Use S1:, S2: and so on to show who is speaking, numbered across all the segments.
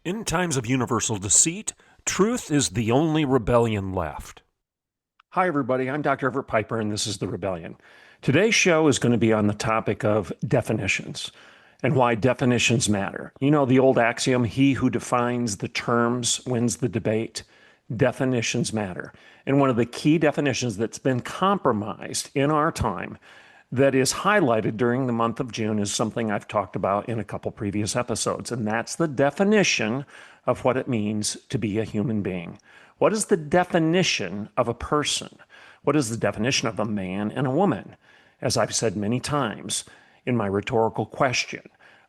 S1: In times of universal deceit, truth is the only rebellion left. Hi, everybody. I'm Dr. Everett Piper, and this is The Rebellion. Today's show is going to be on the topic of definitions and why definitions matter. You know, the old axiom, he who defines the terms wins the debate. Definitions matter. And one of the key definitions that's been compromised in our time that is highlighted during the month of June is something I've talked about in a couple previous episodes, and that's the definition of what it means to be a human being. What is the definition of a person? What is the definition of a man and a woman? As I've said many times in my rhetorical question,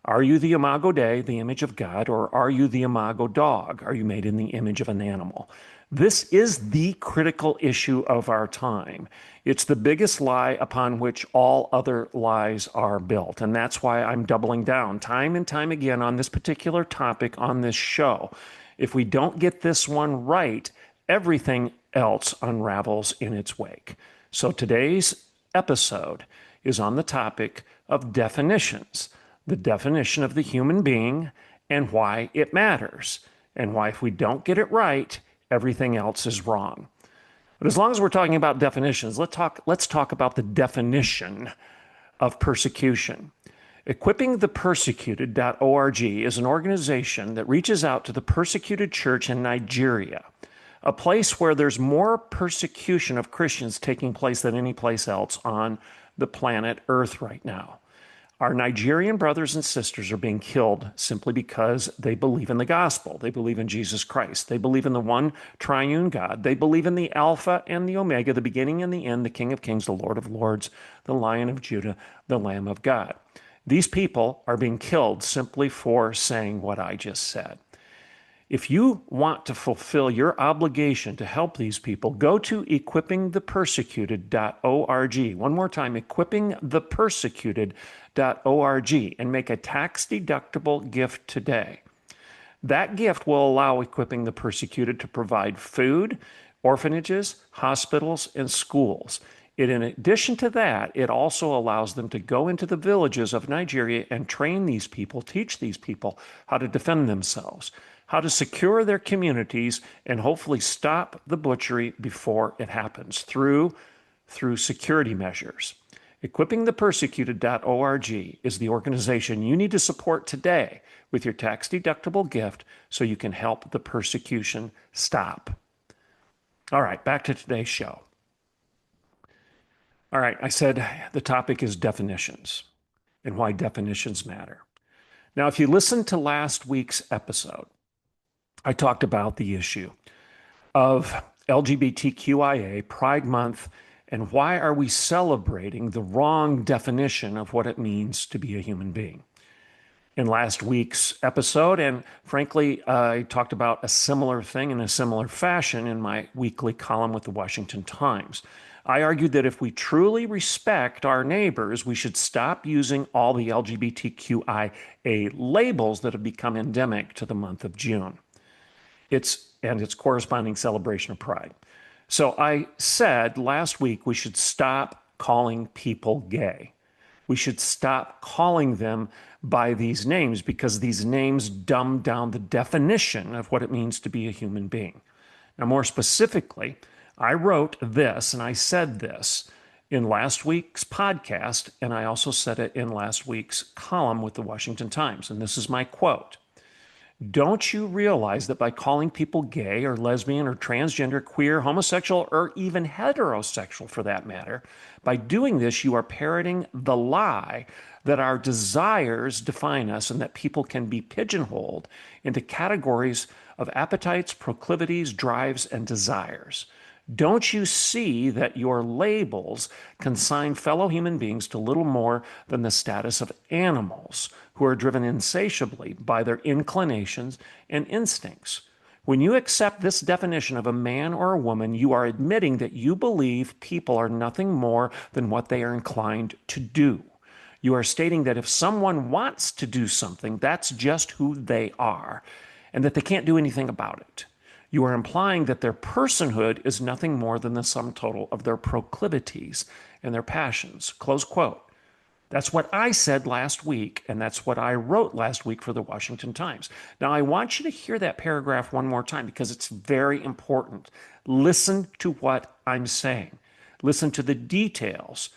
S1: are you the imago Dei, the image of God, or are you the imago dog? Are you made in the image of an animal? This is the critical issue of our time. It's the biggest lie upon which all other lies are built. And that's why I'm doubling down time and time again on this particular topic on this show. If we don't get this one right, everything else unravels in its wake. So today's episode is on the topic of definitions, the definition of the human being and why it matters, and why if we don't get it right, everything else is wrong. But as long as we're talking about definitions, let's talk about the definition of persecution. EquippingThePersecuted.org is an organization that reaches out to the persecuted church in Nigeria, a place where there's more persecution of Christians taking place than any place else on the planet Earth right now. Our Nigerian brothers and sisters are being killed simply because they believe in the gospel. They believe in Jesus Christ. They believe in the one triune God. They believe in the Alpha and the Omega, the beginning and the end, the King of Kings, the Lord of Lords, the Lion of Judah, the Lamb of God. These people are being killed simply for saying what I just said. If you want to fulfill your obligation to help these people, go to equippingthepersecuted.org. One more time, equippingthepersecuted.org, and make a tax-deductible gift today. That gift will allow Equipping the Persecuted to provide food, orphanages, hospitals, and schools. In addition to that, it also allows them to go into the villages of Nigeria and train these people, teach these people how to defend themselves, how to secure their communities, and hopefully stop the butchery before it happens through security measures. EquippingThePersecuted.org is the organization you need to support today with your tax-deductible gift so you can help the persecution stop. All right, back to today's show. All right, I said the topic is definitions and why definitions matter. Now, if you listened to last week's episode, I talked about the issue of LGBTQIA Pride Month and why are we celebrating the wrong definition of what it means to be a human being. In last week's episode, and frankly, I talked about a similar thing in a similar fashion in my weekly column with the Washington Times. I argued that if we truly respect our neighbors, we should stop using all the LGBTQIA labels that have become endemic to the month of June. Its corresponding celebration of Pride. So I said last week we should stop calling people gay. We should stop calling them by these names because these names dumb down the definition of what it means to be a human being. Now, more specifically, I wrote this and I said this in last week's podcast, and I also said it in last week's column with the Washington Times, and this is my quote. Don't you realize that by calling people gay or lesbian or transgender, queer, homosexual, or even heterosexual for that matter, by doing this, you are parroting the lie that our desires define us and that people can be pigeonholed into categories of appetites, proclivities, drives, and desires. Don't you see that your labels consign fellow human beings to little more than the status of animals who are driven insatiably by their inclinations and instincts? When you accept this definition of a man or a woman, you are admitting that you believe people are nothing more than what they are inclined to do. You are stating that if someone wants to do something, that's just who they are, and that they can't do anything about it. You are implying that their personhood is nothing more than the sum total of their proclivities and their passions. Close quote. That's what I said last week, and that's what I wrote last week for the Washington Times. Now, I want you to hear that paragraph one more time because it's very important. Listen to what I'm saying. Listen to the details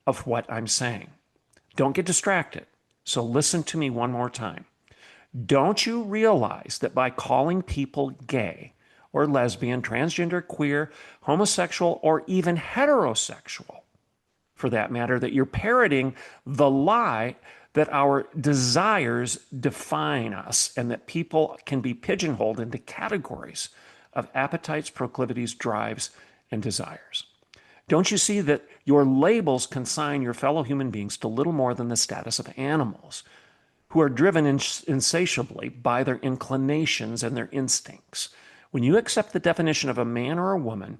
S1: of what I'm saying. Don't get distracted. So listen to me one more time. Don't you realize that by calling people gay or lesbian, transgender, queer, homosexual, or even heterosexual, for that matter, that you're parroting the lie that our desires define us and that people can be pigeonholed into categories of appetites, proclivities, drives, and desires? Don't you see that your labels consign your fellow human beings to little more than the status of animals who are driven insatiably by their inclinations and their instincts? When you accept the definition of a man or a woman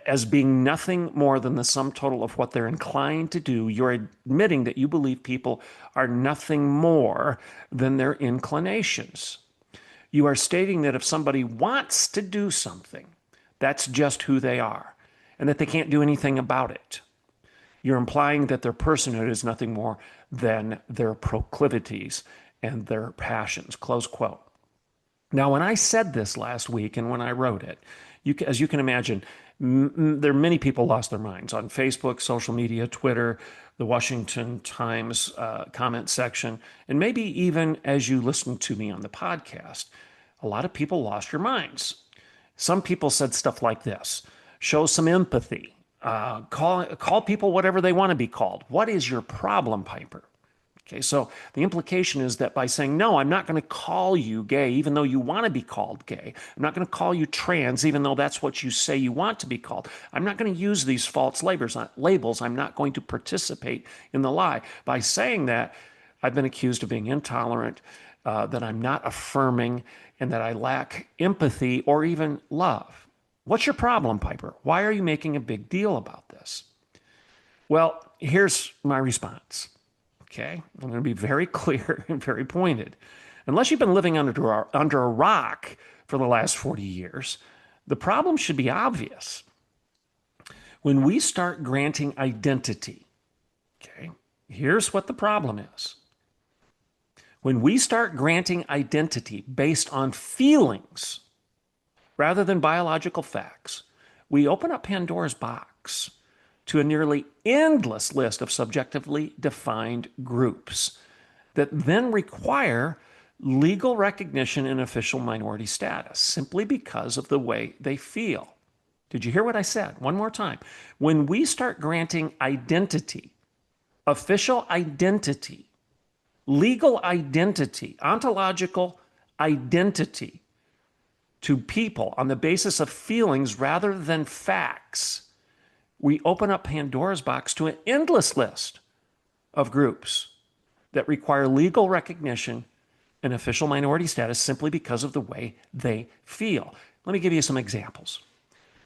S1: as being nothing more than the sum total of what they're inclined to do, you're admitting that you believe people are nothing more than their inclinations. You are stating that if somebody wants to do something, that's just who they are, and that they can't do anything about it. You're implying that their personhood is nothing more than their proclivities and their passions, close quote. Now, when I said this last week and when I wrote it, as you can imagine, there are many people lost their minds on Facebook, social media, Twitter, the Washington Times comment section, and maybe even as you listened to me on the podcast, a lot of people lost your minds. Some people said stuff like this: show some empathy, call people whatever they want to be called. What is your problem, Piper? Okay, so the implication is that by saying, no, I'm not going to call you gay, even though you want to be called gay. I'm not going to call you trans, even though that's what you say you want to be called. I'm not going to use these false labels. I'm not going to participate in the lie. By saying that, I've been accused of being intolerant, that I'm not affirming, and that I lack empathy or even love. What's your problem, Piper? Why are you making a big deal about this? Well, here's my response. Okay, I'm going to be very clear and very pointed. Unless you've been living under a rock for the last 40 years, the problem should be obvious. When we start granting identity, okay, here's what the problem is. When we start granting identity based on feelings rather than biological facts, we open up Pandora's box to a nearly endless list of subjectively defined groups that then require legal recognition and official minority status simply because of the way they feel. Did you hear what I said? One more time. When we start granting identity, official identity, legal identity, ontological identity to people on the basis of feelings rather than facts, we open up Pandora's box to an endless list of groups that require legal recognition and official minority status simply because of the way they feel. Let me give you some examples.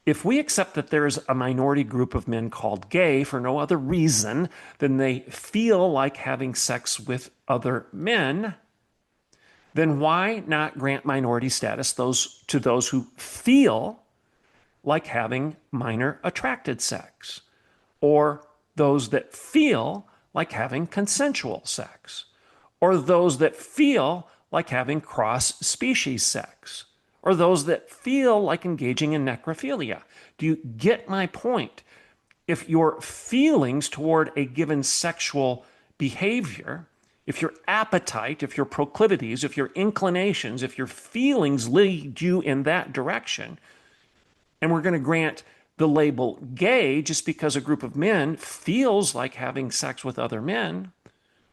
S1: If we accept that there is a minority group of men called gay for no other reason than they feel like having sex with other men, then why not grant minority status to those who feel like having minor attracted sex, or those that feel like having consensual sex, or those that feel like having cross-species sex, or those that feel like engaging in necrophilia? Do you get my point? If your feelings toward a given sexual behavior, if your appetite, if your proclivities, if your inclinations, if your feelings lead you in that direction, and we're going to grant the label gay just because a group of men feels like having sex with other men,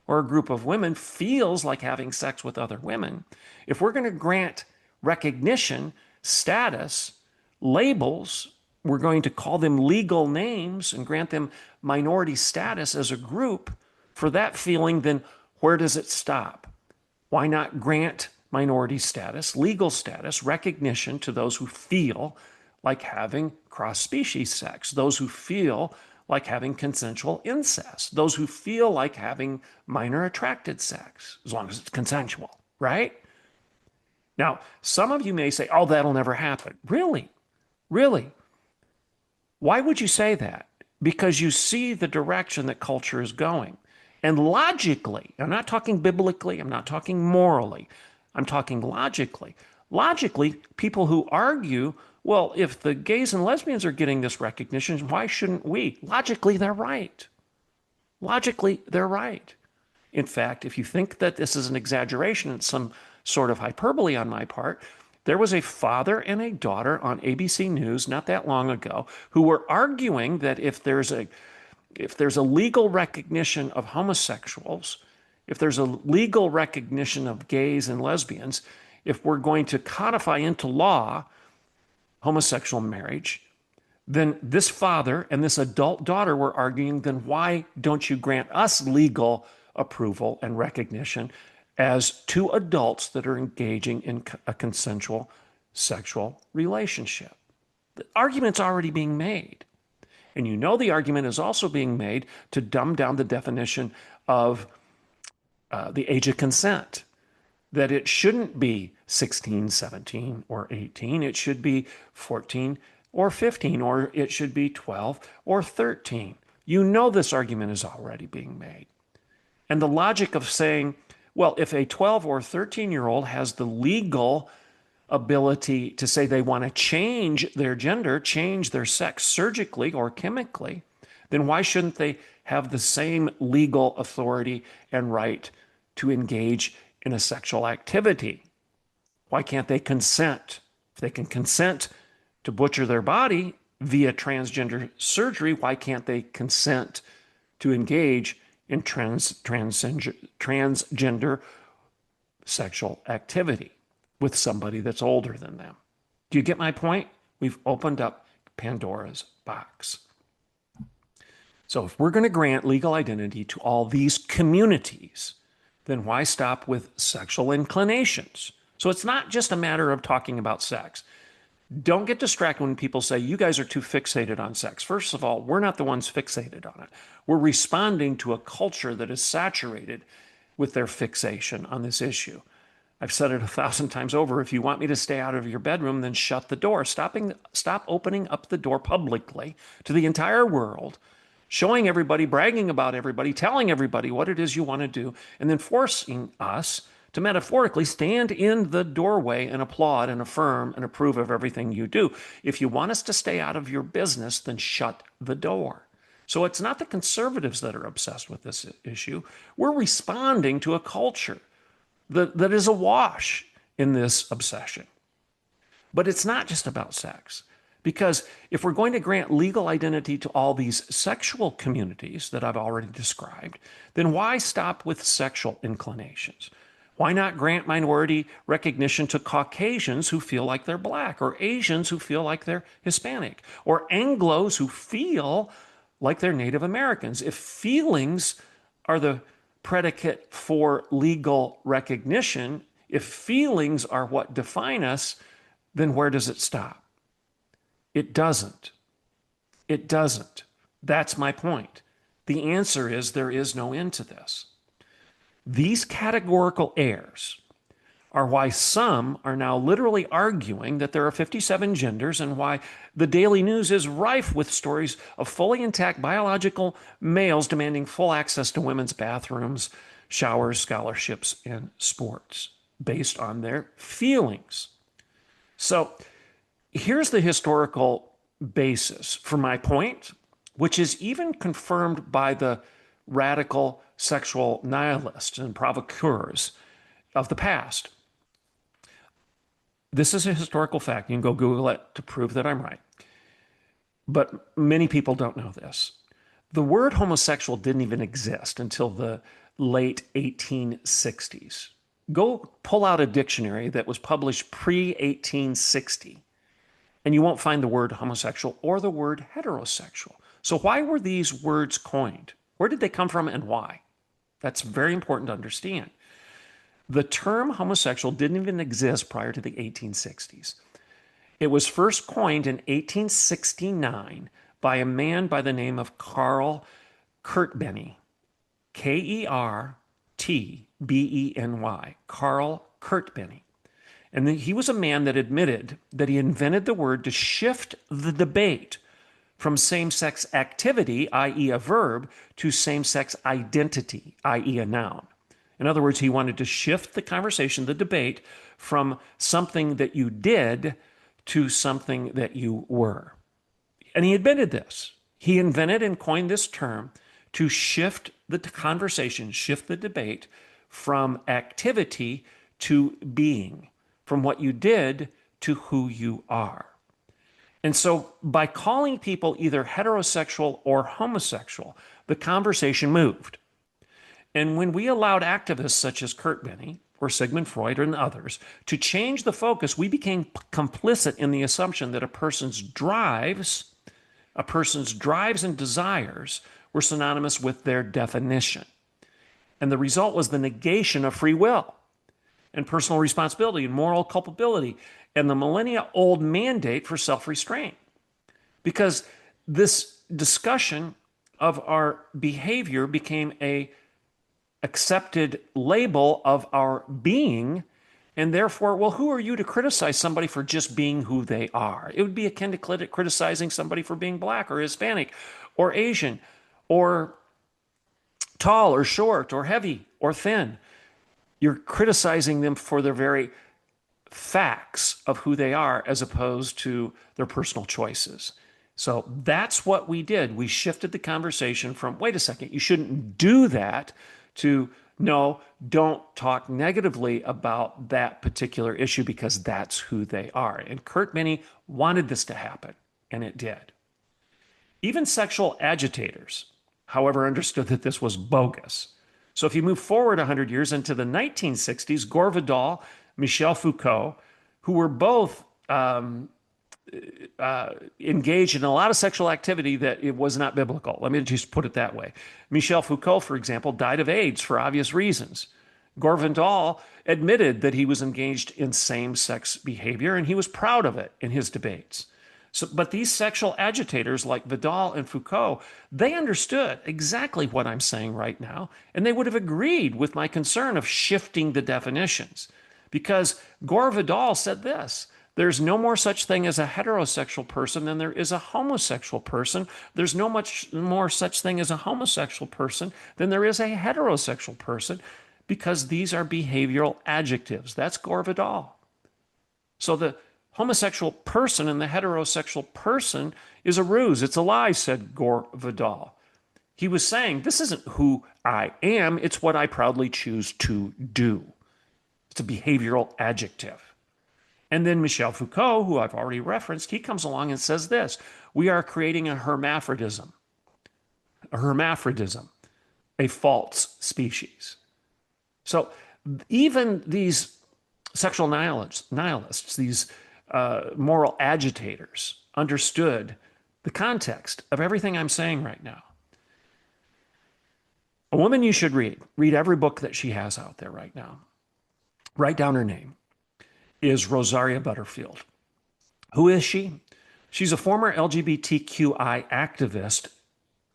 S1: or a group of women feels like having sex with other women, if we're going to grant recognition, status, labels, we're going to call them legal names and grant them minority status as a group for that feeling, then where does it stop? Why not grant minority status, legal status, recognition to those who feel like having cross-species sex, those who feel like having consensual incest, those who feel like having minor attracted sex, as long as it's consensual, right? Now, some of you may say, oh, that'll never happen. Really? Really? Why would you say that? because you see the direction that culture is going. And logically, I'm not talking biblically, I'm not talking morally, I'm talking logically. Logically, people who argue, well, if the gays and lesbians are getting this recognition, why shouldn't we? Logically, they're right. Logically, they're right. In fact, if you think that this is an exaggeration and some sort of hyperbole on my part, there was a father and a daughter on ABC News not that long ago who were arguing that if there's a legal recognition of homosexuals, if there's a legal recognition of gays and lesbians, if we're going to codify into law homosexual marriage, then this father and this adult daughter were arguing, then why don't you grant us legal approval and recognition as two adults that are engaging in a consensual sexual relationship? The argument's already being made. And you know the argument is also being made to dumb down the definition of the age of consent, that it shouldn't be 16, 17, or 18. It should be 14 or 15, or it should be 12 or 13. You know this argument is already being made. And the logic of saying, well, if a 12 or 13-year-old has the legal ability to say they want to change their gender, change their sex surgically or chemically, then why shouldn't they have the same legal authority and right to engage in a sexual activity? Why can't they consent? If they can consent to butcher their body via transgender surgery, why can't they consent to engage in transgender sexual activity with somebody that's older than them? Do you get my point? We've opened up Pandora's box. So if we're going to grant legal identity to all these communities, then why stop with sexual inclinations? So it's not just a matter of talking about sex. Don't get distracted when people say, you guys are too fixated on sex. First of all, we're not the ones fixated on it. We're responding to a culture that is saturated with their fixation on this issue. I've said it 1,000 times over. If you want me to stay out of your bedroom, then shut the door. Stop opening up the door publicly to the entire world, showing everybody, bragging about everybody, telling everybody what it is you want to do, and then forcing us to metaphorically stand in the doorway and applaud and affirm and approve of everything you do. If you want us to stay out of your business, then shut the door. So it's not the conservatives that are obsessed with this issue. We're responding to a culture that is awash in this obsession. But it's not just about sex. Because if we're going to grant legal identity to all these sexual communities that I've already described, then why stop with sexual inclinations? Why not grant minority recognition to Caucasians who feel like they're black, or Asians who feel like they're Hispanic, or Anglos who feel like they're Native Americans? If feelings are the predicate for legal recognition, if feelings are what define us, then where does it stop? It doesn't. It doesn't. That's my point. The answer is there is no end to this. These categorical errors are why some are now literally arguing that there are 57 genders, and why the Daily News is rife with stories of fully intact biological males demanding full access to women's bathrooms, showers, scholarships, and sports based on their feelings. So here's the historical basis for my point, which is even confirmed by the radical sexual nihilists and provocateurs of the past. This is a historical fact. You can go Google it to prove that I'm right. But many people don't know this. The word homosexual didn't even exist until the late 1860s. Go pull out a dictionary that was published pre-1860, and you won't find the word homosexual or the word heterosexual. So why were these words coined? Where did they come from and why? That's very important to understand. The term homosexual didn't even exist prior to the 1860s. It was first coined in 1869 by a man by the name of Carl Kurtbeny, Kertbeny, Carl Kurtbeny. And he was a man that admitted that he invented the word to shift the debate from same-sex activity, i.e., a verb, to same-sex identity, i.e., a noun. In other words, he wanted to shift the conversation, the debate, from something that you did to something that you were. And he admitted this. He invented and coined this term to shift the conversation, shift the debate from activity to being, from what you did to who you are. And so by calling people either heterosexual or homosexual, the conversation moved. And when we allowed activists such as Kurt Benny or Sigmund Freud and others to change the focus, we became complicit in the assumption that a person's drives and desires were synonymous with their definition. And the result was the negation of free will and personal responsibility and moral culpability and the millennia-old mandate for self-restraint. Because this discussion of our behavior became a accepted label of our being, and therefore, well, who are you to criticize somebody for just being who they are? It would be akin to criticizing somebody for being black or Hispanic or Asian or tall or short or heavy or thin. You're criticizing them for their very facts of who they are as opposed to their personal choices. So that's what we did. We shifted the conversation from, wait a second, you shouldn't do that, to no, don't talk negatively about that particular issue because that's who they are. And Kurt Benny wanted this to happen, and it did. Even sexual agitators, however, understood that this was bogus. So if you move forward 100 years into the 1960s, Gore Vidal, Michel Foucault, who were both engaged in a lot of sexual activity that it was not biblical. Let me just put it that way. Michel Foucault, for example, died of AIDS for obvious reasons. Gore Vidal admitted that he was engaged in same-sex behavior, and he was proud of it in his debates. But these sexual agitators like Vidal and Foucault, they understood exactly what I'm saying right now, and they would have agreed with my concern of shifting the definitions. Because Gore Vidal said this: there's no more such thing as a heterosexual person than there is a homosexual person. There's no much more such thing as a homosexual person than there is a heterosexual person, because these are behavioral adjectives. That's Gore Vidal. So the homosexual person and the heterosexual person is a ruse. It's a lie, said Gore Vidal. He was saying, this isn't who I am, it's what I proudly choose to do. It's a behavioral adjective. And then Michel Foucault, who I've already referenced, he comes along and says this: we are creating a hermaphrodism, a false species. So even these sexual nihilists, these moral agitators, understood the context of everything I'm saying right now. A woman you should read every book that she has out there right now. Write down her name, is Rosaria Butterfield. Who is she? She's a former LGBTQI activist,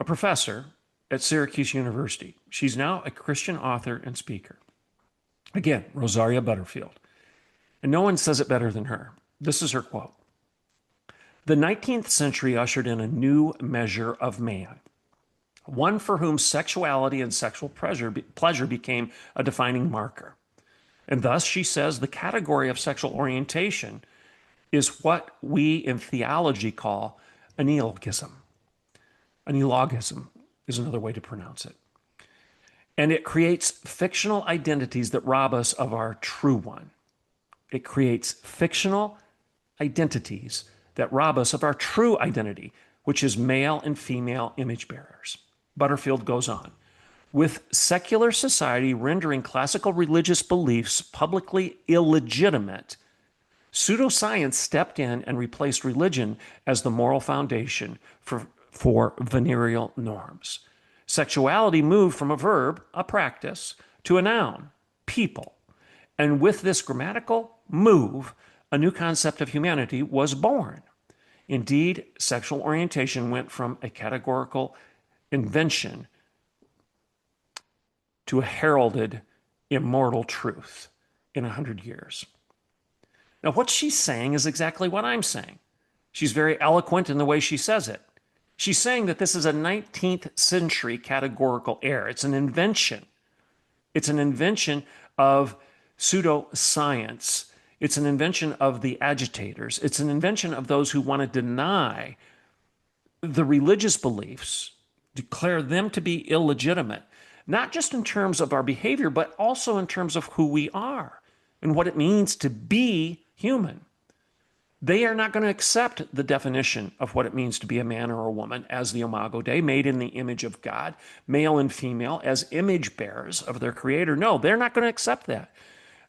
S1: a professor at Syracuse University. She's now a Christian author and speaker. Again, Rosaria Butterfield. And no one says it better than her. This is her quote: "The 19th century ushered in a new measure of man, one for whom sexuality and sexual pleasure became a defining marker. And thus, she says, the category of sexual orientation is what we in theology call a neologism. A neologism is another way to pronounce it. And it creates fictional identities that rob us of our true one. It creates fictional identities that rob us of our true identity, which is male and female image bearers." Butterfield goes on: "With secular society rendering classical religious beliefs publicly illegitimate, pseudoscience stepped in and replaced religion as the moral foundation for venereal norms. Sexuality moved from a verb, a practice, to a noun, people. And with this grammatical move, a new concept of humanity was born. Indeed, sexual orientation went from a categorical invention to a heralded immortal truth in 100 years." Now, what she's saying is exactly what I'm saying. She's very eloquent in the way she says it. She's saying that this is a 19th century categorical error. It's an invention. It's an invention of pseudoscience. It's an invention of the agitators. It's an invention of those who want to deny the religious beliefs, declare them to be illegitimate, not just in terms of our behavior, but also in terms of who we are and what it means to be human. They are not going to accept the definition of what it means to be a man or a woman as the Imago Dei, made in the image of God, male and female, as image bearers of their Creator. No, they're not going to accept that.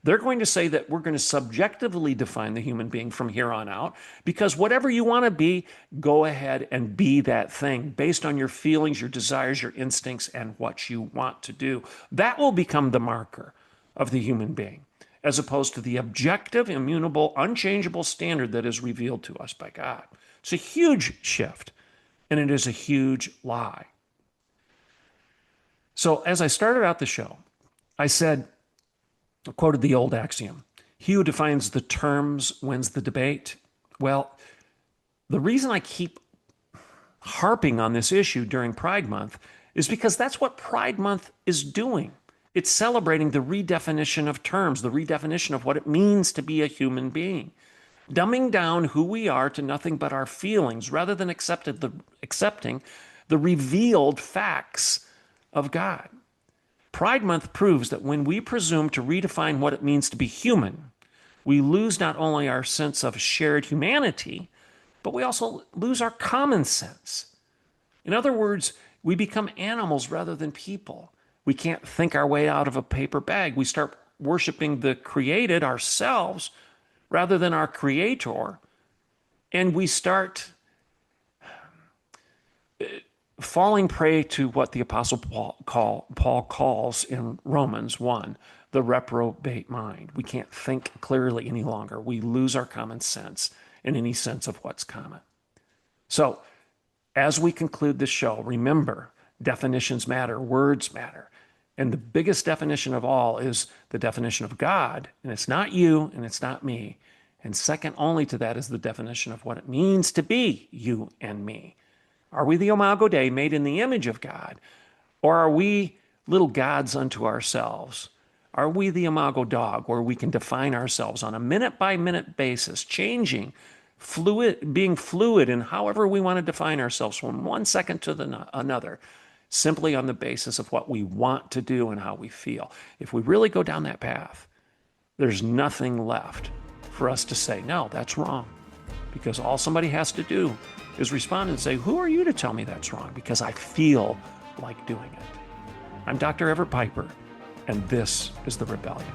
S1: They're going to say that we're going to subjectively define the human being from here on out, because whatever you want to be, go ahead and be that thing based on your feelings, your desires, your instincts, and what you want to do. That will become the marker of the human being, as opposed to the objective, immutable, unchangeable standard that is revealed to us by God. It's a huge shift, and it is a huge lie. So as I started out the show, I quoted the old axiom, he who defines the terms wins the debate. Well, the reason I keep harping on this issue during Pride Month is because that's what Pride Month is doing. It's celebrating the redefinition of terms, the redefinition of what it means to be a human being, dumbing down who we are to nothing but our feelings rather than accepting the revealed facts of God. Pride Month proves that when we presume to redefine what it means to be human, we lose not only our sense of shared humanity, but we also lose our common sense. In other words, we become animals rather than people. We can't think our way out of a paper bag. We start worshiping the created ourselves rather than our Creator. And we start falling prey to what the Apostle Paul calls in Romans 1, the reprobate mind. We can't think clearly any longer. We lose our common sense and any sense of what's common. So, as we conclude this show, remember, definitions matter, words matter. And the biggest definition of all is the definition of God. And it's not you and it's not me. And second only to that is the definition of what it means to be you and me. Are we the Imago Dei, made in the image of God? Or are we little gods unto ourselves? Are we the Imago Dog, where we can define ourselves on a minute-by-minute basis, changing, being fluid in however we want to define ourselves from one second to another, simply on the basis of what we want to do and how we feel? If we really go down that path, there's nothing left for us to say, no, that's wrong. Because all somebody has to do is respond and say, who are you to tell me that's wrong? Because I feel like doing it. I'm Dr. Everett Piper, and this is The Rebellion.